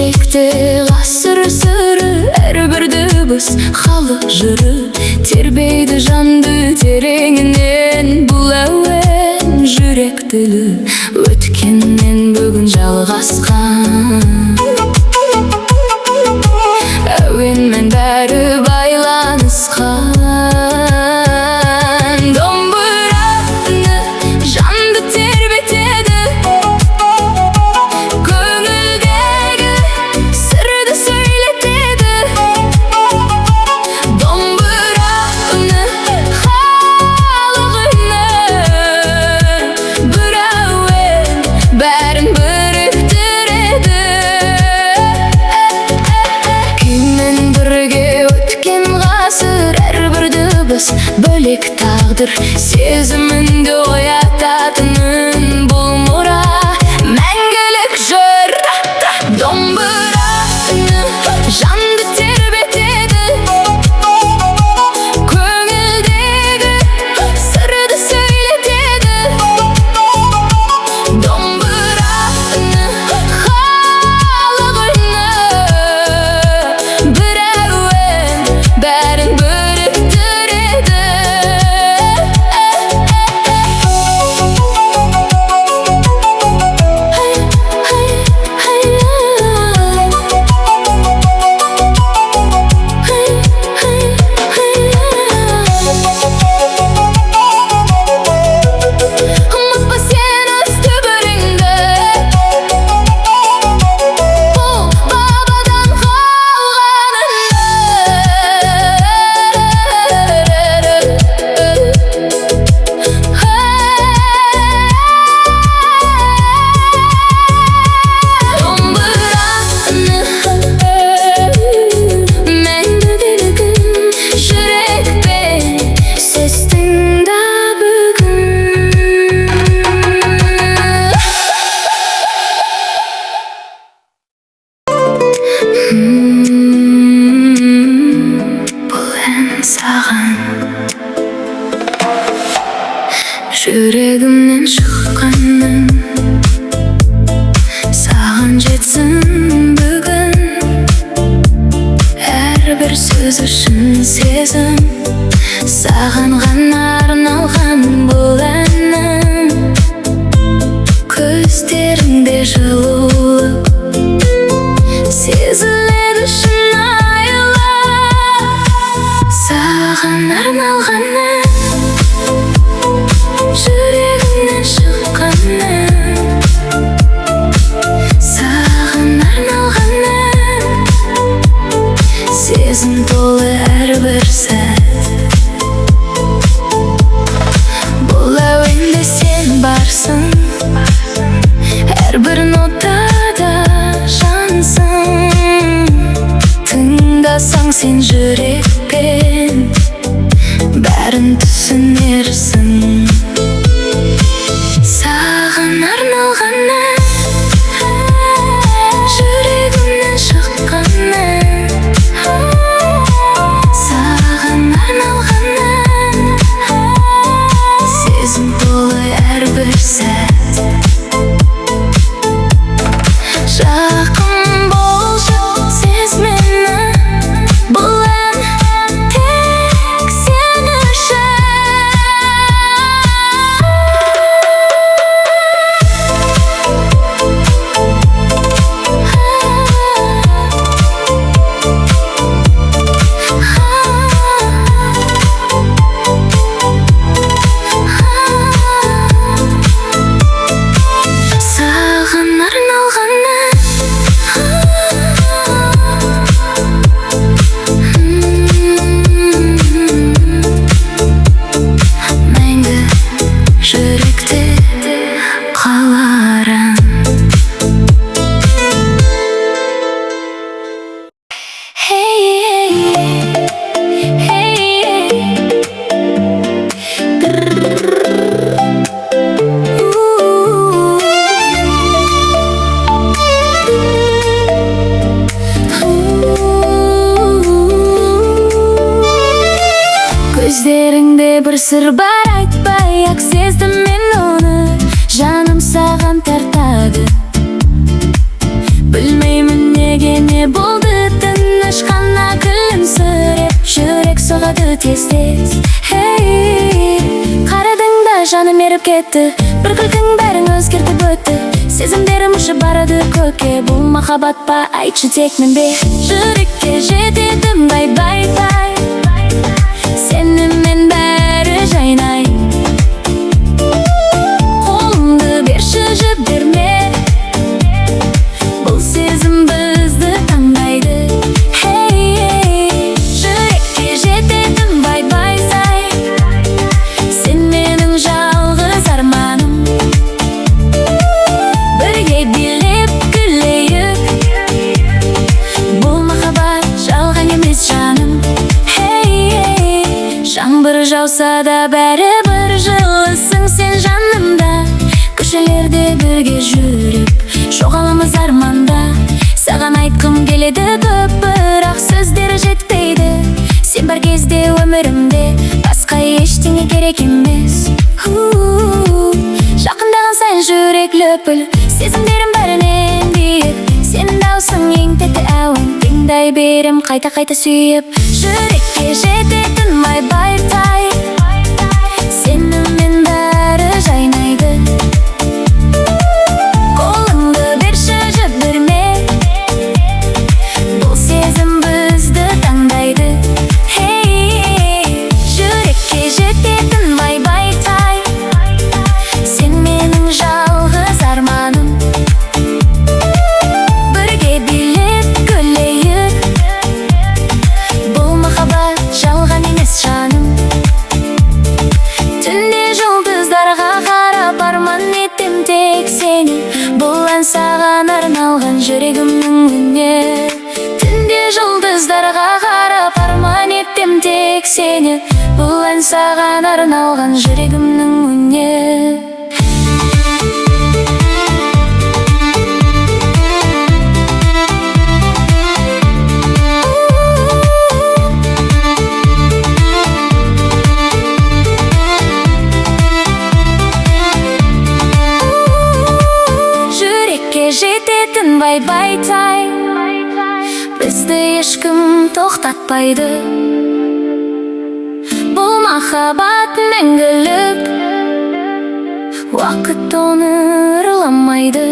жүректе ғасыр сыры, әрбір дыбыс халық жыры, тербейді жанды тереңінен. Бұл әуен жүрек тілі, өткеннен бүгін жалғасқан. Әуенмен бәрі байланысқан. Домбыра үні жанды тербетеді, көңілдегі сырды сөйлетеді. Домбыра үні халық үні, бір әуен бәрін біріктіреді. Күймен бірге өткен ғасыр, әрбір дыбыс бөлек тағдыр, сезіміңді оятатының бұл мұра мәңгілік жыр. Домбыра үні жанды тербетеді, көңілдегі сырды сөйлетеді. Домбыра үні халық үні, бір әуен бәрін біріктіреді. Ұмытпа сен өз түбіріңді, бұл бабадан Домбыра үні мәңгілігін, жүрекпен сөз тыңда бүгін. Бұл ән саған жүрегімнен шыққаным, саған жетсін бүгін. Әрбір сөз үшін сезім, саған ғана арналған бұл әнім. Көздеріңде жылулық сезіледі шынайылық, саған арналған ән, жүрегімнен шыққан ән. Саған арналған ән, сезім толы әрбір сәт. Бұл әуенде сен барсың, әрбір нотада жансың. Тыңдасаң сен жүрекпен, бәрін түсінерсің. Саған арналған ән, жүрегімнен шыққан ән. Саған арналған ән, сезім толы әрбір сәт. Жақын болшы, сез мені, бұл ән тек сен үшін. Саған арналған ән, мәңгі жүректе қалар ән. Көздеріңде бір сыр бар, айтпай-ақ сездім мен оны. Жаным саған тартады, білмеймін не Күтпегені болды тыныш қана күлімсіреп, жүрек соғады тез-тез. Қарадың да жаным еріп кетті, бір күлкің бәрін өзгертіп өтті. Сезімдерім ұшып барады көкке, бұл махаббат па, айтшы тек мен бе? Жүрекке жетедім бай-бай-бай, сенімен бәрі жайнай. Қолыңды берші жіберме, бұл сезім бізді таңдайды. Жүрекке жетедім бай-бай-сай, сен менің жалғыз арманым. Бірге билеп күлейік, бұл махаббат жалған емес жаным. Жаңбыр жауса да бәрібір жылысың сен жанымда. Көшелерде бірге жүріп, жоғаламыз арманда. Саған айтқым келеді көп, бірақ сөздері жетпейді. Сен бар кезде өмірімде, басқа ештеңе керек емес. Жақындаған сайын жүрек лүпіл, сезімдерім бәрінен биік. Сенің даусың ең тәтті әуен, тыңдай берем қайта-қайта сүйіп. Жүрекке жететін бай-бай-бай, сенімен бәрі жайнайды. Қолыңды берші жіберме, бұл сезім бізді таңдайды. Жүрекке жететін бай-бай-бай, сен менің жалғыз арманым. Бірге билеп күлейік, бұл махаббат жалған емес жаным. Түнде жұлдыздарға қарап арман еттім тек сені, бұл ән саған арналған жүрегімнің үні. Түнде жұлдыздарға қарап арман еттім тек сені, бұл ән саған арналған жүрегімнің үні. Жететін бай-бай-тай, бізді ешкім тоқтатпайды. Бұл махаббат мәңгілік, уақыт оны ұрламайды.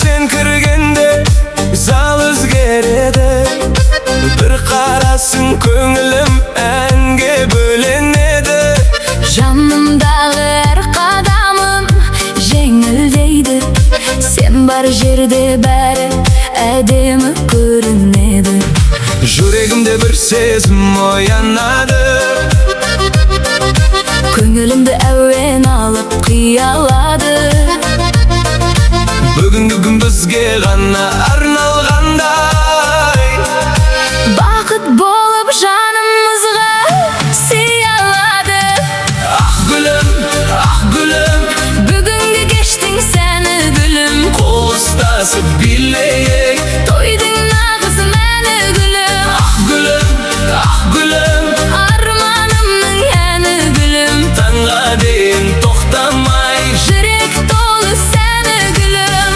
Sen кіргенде зал өзгереді, бір қарасың көңілім әнге бөленеді. Жанымдағы әр қадамым жеңілдейді, сен бар жерде бәрі әдемі көрінеді. Жүрегімде бір сезім оянады, көңілімді әуен алып қиялады. Бүгінгі күн бізге ғана арналғандай, бақыт болып жанымызға сиялады. Ақ гүлім, бүгінгі кештің сәні гүлім. қол ұстасып билейік, тойдың нағыз мәні гүлім. Ақ гүлім, арманымның әні гүлім. таңға дейін тоқтамай, жүрек толы сәні гүлім.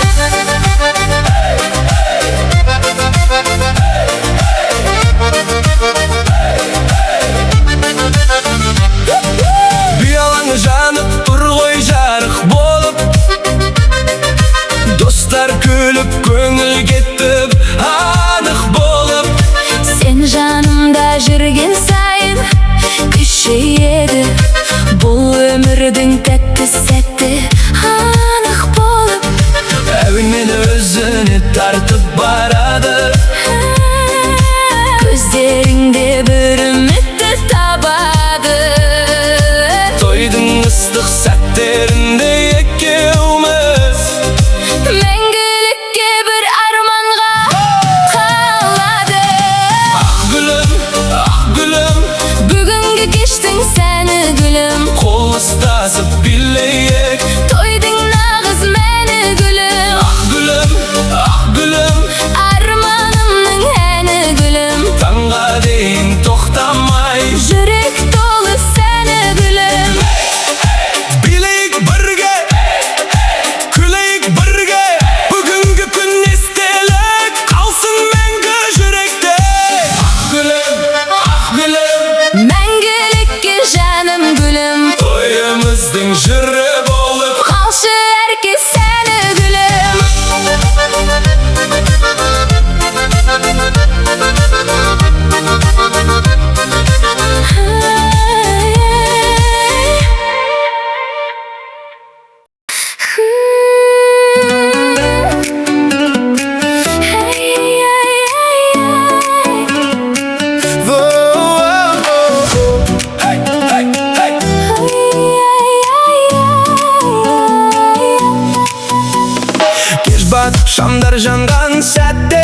Шамдар жанған сәтте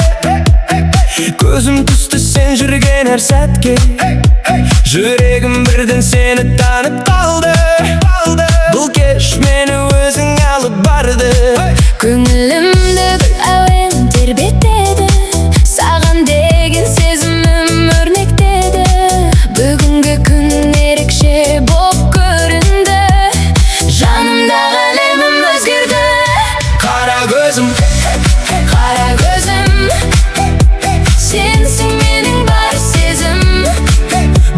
көзім түсті сен жүрген әр сәтке. Жүрегім бірден сені танып қалды. Бұл кеш мені өзің алып барды. Көңілімді бір әуен тербетеді, саған деген сезімім өрнектеді. Бүгінгі күн ерекше боп көрінді, жанымдағы әлемім өзгерді. Қара көзім, Қара көзім, сенсің менің бар сезім.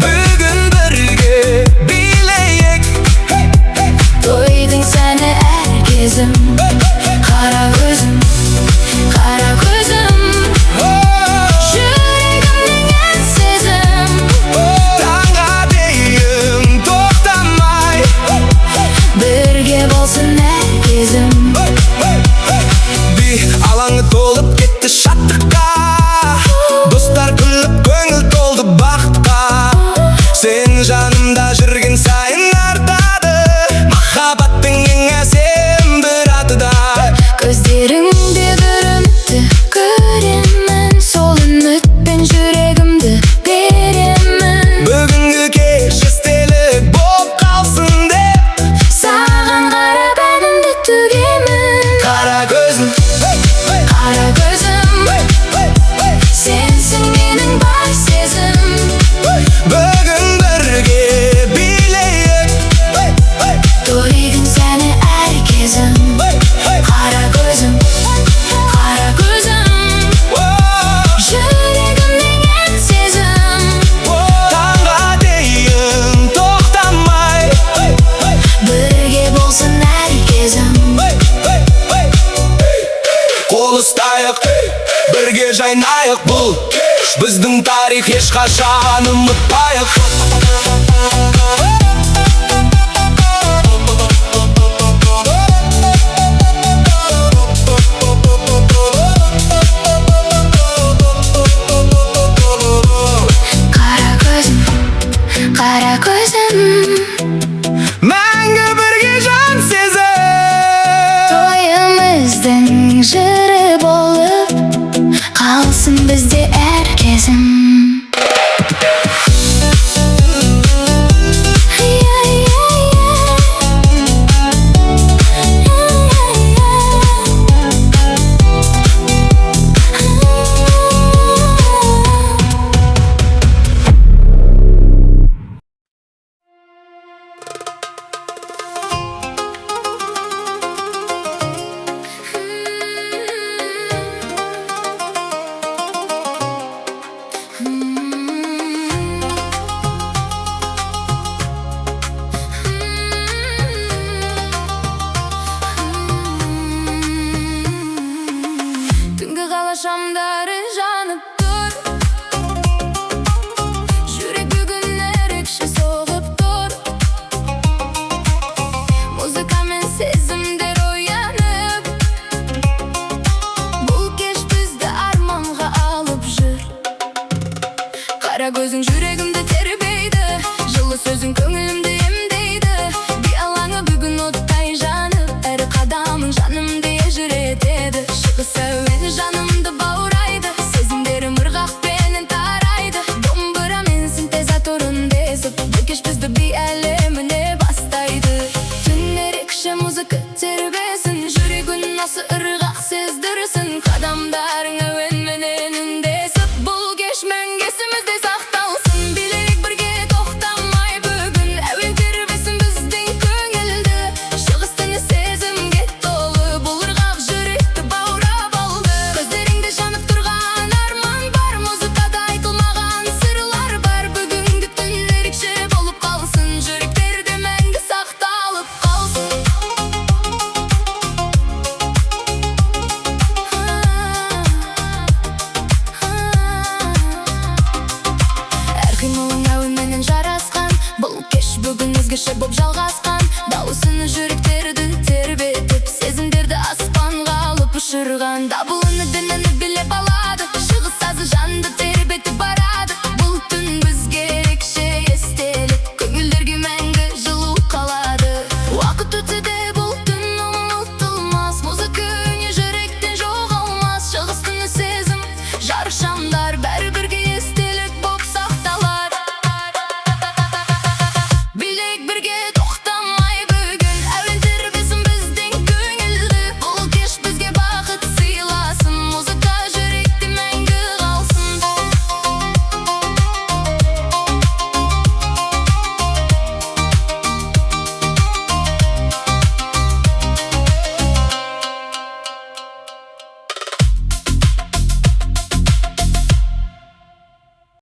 бүгін бірге билейік, Тойдың сәні әр кезім. Қара көзім, қара көзім, жүрегімнің ән сезім. таңға дейін тоқтамай. Бірге болсын әр кезім. Би алаңы толып кетті шаттыққа, достар күліп көңіл толды бақытқа. Сен жанымда жүрген сайын артады, махаббаттың ең әсем бір аты да. Көздеріңде бір үмітті көремін, сол үмітпен жүрегімді беремін. Бүгінгі кеш естелік боп қалсын деп, Саған қарап әнімді төгемін. қара көзім, Қара көзім, сенсің менің бар сезім. бүгін бірге билейік, Тойдың сәні әр кезім. Қара көзім, қара көзім, жүрегімнің ән сезім. таңға дейін тоқтамай. Бірге болсын әр кезім. Қол ұстайық, бірге жайнайық, бұл біздің тарих, ешқашан ұмытпайық. Қара көзім, қара көзім, Мәңгі бірге жан сезім. тойымыздың жыры болып қалсын бізде әр кезім. Түнгі қала шамдары жанып тұр, жүрек бүгін ерекше соғып тұр. Музыкамен сезімдер оянып, бұл кеш бізді арманға алып жүр. Қара көзің жүрегімді тербейді, жылы сөзің көңілімді емдейді. Би алаңы бүгін оттай жанып, әр қадамың жанымды ежіретеді. Шығыс әуен жанымды баурайды, сезімдерім ырғақпенен тарайды. Домбырамен синтезатор үндесіп, бұл кеш бізді би әлеміне бастайды. Түн ерекше музыка тербесін, жүрегін осы ырғақ сездірсін. Қадамдарың әуенменен үндесіп, бұл кеш мәңгі есімізде сақталсын. Билейік бірге тоқтамай, бүгін әуен тербесін біздің көңілді. Шығыс түні сезімге толы, бұл ырғақ жүректі баурап алды. Көздеріңде жанып тұрған арман бар, музыкада айтылмаған сырлар бар. Бүгінгі түн ерекше болып қалсын, жүректерде мәңгі сақталып қалсын. Әр қимылың әуенменен жарасқан, бұл кеш бүгін өзгеше боп жалғасқан.